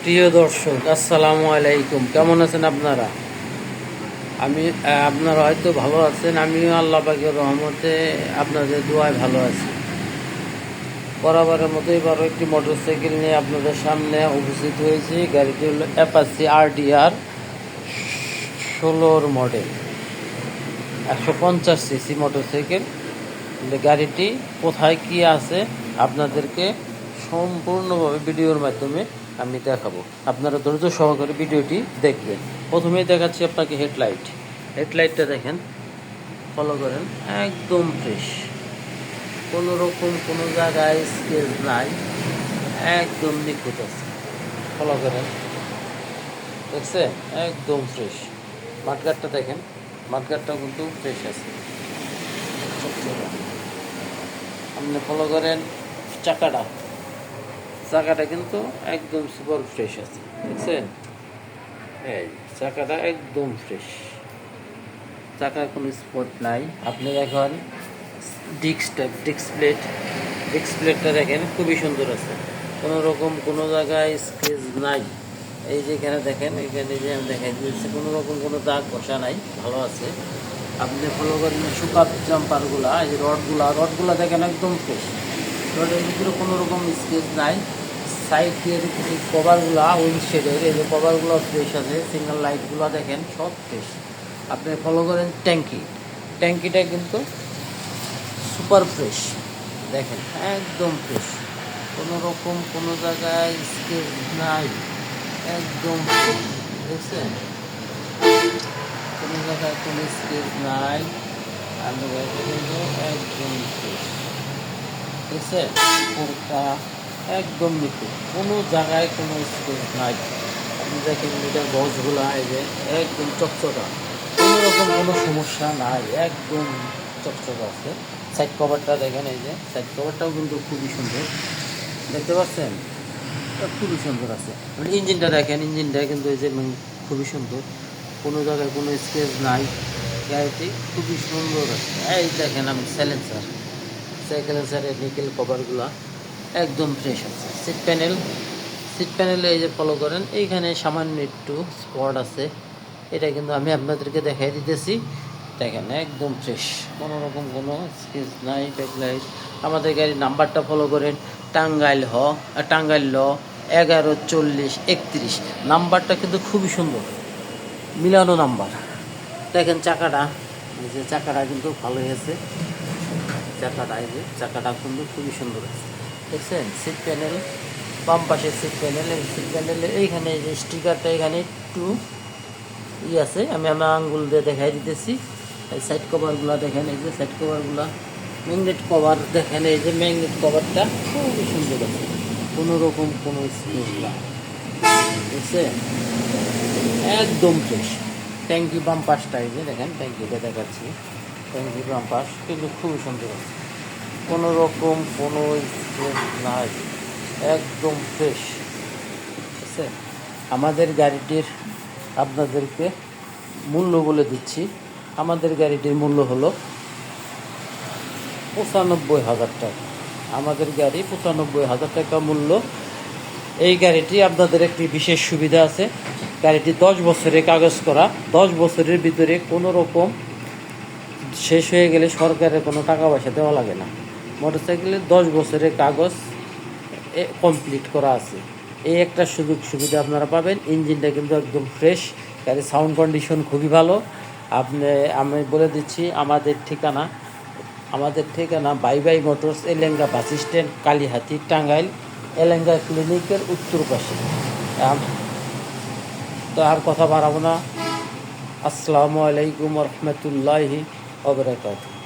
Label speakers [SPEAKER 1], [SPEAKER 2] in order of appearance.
[SPEAKER 1] প্রিয় দর্শক, আসসালামু আলাইকুম। কেমন আছেন আপনারা? আপনারা হয়তো ভালো আছেন। আমিও আল্লাহ পাকের রহমতে আপনাদের দোয়ায় ভালো আছি। বরাবরের মতো এবারও একটি মোটরসাইকেল নিয়ে আপনাদের সামনে উপস্থিত হয়েছি। গাড়িটি হলো Apache RTR 16 model, 150 CC motorcycle. গাড়িটি কোথায় কি আছে আপনাদেরকে সম্পূর্ণভাবে ভিডিওর মাধ্যমে আমি দেখাবো। আপনারা ধৈর্য সহকারে ভিডিওটি দেখবেন। প্রথমেই দেখাচ্ছি আপনাকে হেডলাইটটা দেখেন, ফলো করেন, একদম ফ্রেশ, কোনো রকম কোনো জায়গায় স্কেচ নাই, একদম নিখুঁত আছে। ফলো করেন, দেখছেন, একদম ফ্রেশ। মাঠগাটটা দেখেন, মাঠগাটটাও কিন্তু ফ্রেশ আছে। আপনি ফলো করেন চাকাটা কিন্তু একদম সুপার ফ্রেশ আছে, দেখছেন? এই চাকাটা একদম ফ্রেশ, চাকার কোনো স্পট নাই। আপনি দেখেন ডিস্ক প্লেটটা দেখেন, খুবই সুন্দর আছে, কোনো রকম কোনো জায়গায় স্কেচ নাই। এই যে এখানে দেখেন, এখানে যে আমি দেখাই দিয়েছি, কোনো রকম কোনো দাগ বসা নাই, ভালো আছে। আপনি ফলো করেন সুপার জাম্পারগুলা, এই রডগুলা দেখেন একদম ফ্রেশ, রডের ভিতরে কোনো রকম স্কেচ নাই। সাইডের এই কভারগুলো উইন্ডশেডের, এই যে কভারগুলো ফ্রেশ আছে। সিগন্যাল লাইটগুলো দেখেন সব ফ্রেশ। আপনি ফলো করেন ট্যাঙ্কিটা কিন্তু সুপার ফ্রেশ, দেখেন একদম ফ্রেশ, কোনো রকম কোনো জায়গায় স্কেচ নাই, একদম ফ্রেশ, দেখছেন? কোনো জায়গায় কোনো স্কেচ নাই, আপনি কিন্তু একদম ফ্রেশ, দেখছেন? পুরোটা একদম নিখুঁত, কোনো জায়গায় কোনো স্পেস নাই। আপনি দেখেন মিটার বক্সগুলো, এই যে একদম চকচকা, কোনো রকম কোনো সমস্যা নাই, একদম চকচকা আছে। সাইড কভারটা দেখেন, এই যে সাইড কভারটাও কিন্তু খুবই সুন্দর, দেখতে পাচ্ছেন? খুবই সুন্দর আছে। ইঞ্জিনটা দেখেন, ইঞ্জিনটা কিন্তু এই যে খুবই সুন্দর, কোনো জায়গায় কোনো স্কেচ নাই। গাড়িটি খুবই সুন্দর আছে। এই দেখেন, আমি সাইকেলের নিকেল কভারগুলো একদম ফ্রেশ আছে। সিট প্যানেলে এই যে ফলো করেন, এইখানে সামান্য একটু স্পট আছে, এটা কিন্তু আমি আপনাদেরকে দেখাই দিতেছি। দেখেন একদম ফ্রেশ, কোনো রকম কোনো স্কেচ নাই। ব্যাকলাইট, আমাদের গাড়ির নাম্বারটা ফলো করেন, টাঙ্গাইল ল 114031। নাম্বারটা কিন্তু খুবই সুন্দর, মিলানো নাম্বার। দেখেন চাকাটা, এই যে চাকাটা কিন্তু ভালোই আছে। চাকাটা কিন্তু খুবই সুন্দর আছে, দেখছেন? সিট প্যানেল, বাম পাশের সিট প্যানেলে এইখানে যে স্টিকারটা, এখানে একটু আছে, আমি আমার আঙ্গুল দিয়ে দেখাই দিতেছি। এই সাইড কভারগুলো দেখেন, এই যে সাইড কভারগুলো, ম্যাগনেট কভার দেখেন, এই যে ম্যাগনেট কভারটা খুবই সুন্দর আছে, কোনো রকম কোনো স্পেস না, দেখছেন? একদম ফ্রেশ। ট্যাঙ্কি বাম পাশটা, এই যে দেখেন, ট্যাঙ্কিটা দেখাচ্ছি, ট্যাঙ্কি বাম পাশ কিন্তু খুবই সুন্দর আছে, কোনো রকম কোনো স্পেস নাই, একদম ফ্রেশ আছে। আমাদের গাড়িটির আপনাদেরকে মূল্য বলে দিচ্ছি। আমাদের গাড়িটির মূল্য হলো 95,000 টাকা। আমাদের গাড়ি 95,000 টাকা মূল্য। এই গাড়িটি আপনাদের একটি বিশেষ সুবিধা আছে, গাড়িটি 10 বছরের কাগজ করা, 10 বছরের ভিতরে কোনো রকম শেষ হয়ে গেলে সরকারের কোনো টাকা পয়সা দেওয়া লাগে না। মোটরসাইকেলের 10 বছরের কাগজ কমপ্লিট করা আছে, এই একটা সুযোগ সুবিধা আপনারা পাবেন। ইঞ্জিনটা কিন্তু একদম ফ্রেশ, গাড়ির সাউন্ড কন্ডিশন খুবই ভালো। আমি বলে দিচ্ছি আমাদের ঠিকানা Bai motors, Elenga bus stand, Kalihati, Tangail, Elenga ক্লিনিকের উত্তর পাশে। তো আর কথা বাড়াবো না। আসসালামু আলাইকুম রহমতুল্লাহি ওয়া বারাকাতুহু।